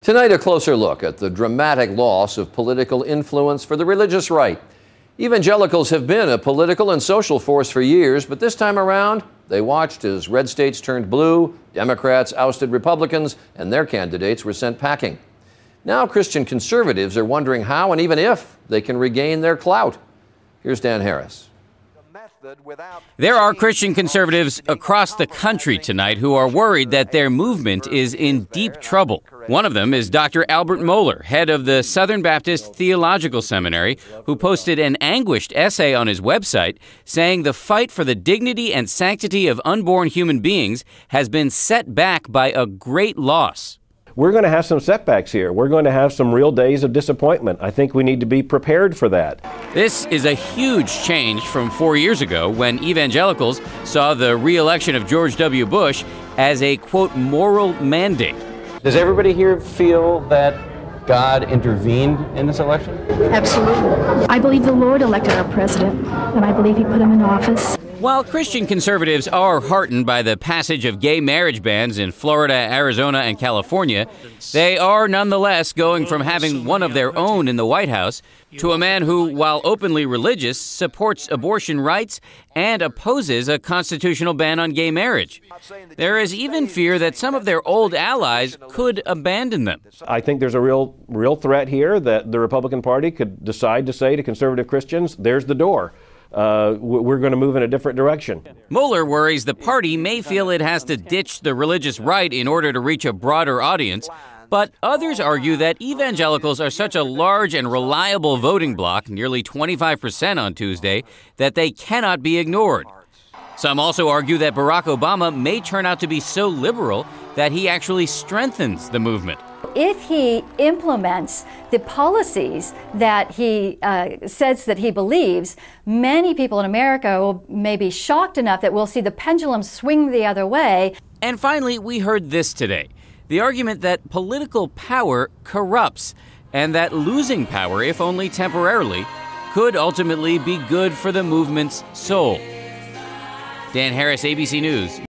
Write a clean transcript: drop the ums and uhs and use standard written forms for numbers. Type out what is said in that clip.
Tonight, a closer look at the dramatic loss of political influence for the religious right. Evangelicals have been a political and social force for years, but this time around, they watched as red states turned blue, Democrats ousted Republicans, and their candidates were sent packing. Now Christian conservatives are wondering how and even if they can regain their clout. Here's Dan Harris. There are Christian conservatives across the country tonight who are worried that their movement is in deep trouble. One of them is Dr. Albert Mohler, head of the Southern Baptist Theological Seminary, who posted an anguished essay on his website saying the fight for the dignity and sanctity of unborn human beings has been set back by a great loss. We're going to have some setbacks here. We're going to have some real days of disappointment. I think we need to be prepared for that. This is a huge change from 4 years ago when evangelicals saw the re-election of George W. Bush as a, quote, moral mandate. Does everybody here feel that God intervened in this election? Absolutely. I believe the Lord elected our president, and I believe he put him in office. While Christian conservatives are heartened by the passage of gay marriage bans in Florida, Arizona, and California, they are nonetheless going from having one of their own in the White House to a man who, while openly religious, supports abortion rights and opposes a constitutional ban on gay marriage. There is even fear that some of their old allies could abandon them. I think there's a real threat here that the Republican Party could decide to say to conservative Christians, there's the door. We're going to move in a different direction. Mohler worries the party may feel it has to ditch the religious right in order to reach a broader audience, but others argue that evangelicals are such a large and reliable voting bloc, nearly 25% on Tuesday, that they cannot be ignored. Some also argue that Barack Obama may turn out to be so liberal that he actually strengthens the movement. If he implements the policies that he says that he believes, many people in America may be shocked enough that we'll see the pendulum swing the other way. And finally, we heard this today, the argument that political power corrupts and that losing power, if only temporarily, could ultimately be good for the movement's soul. Dan Harris, ABC News.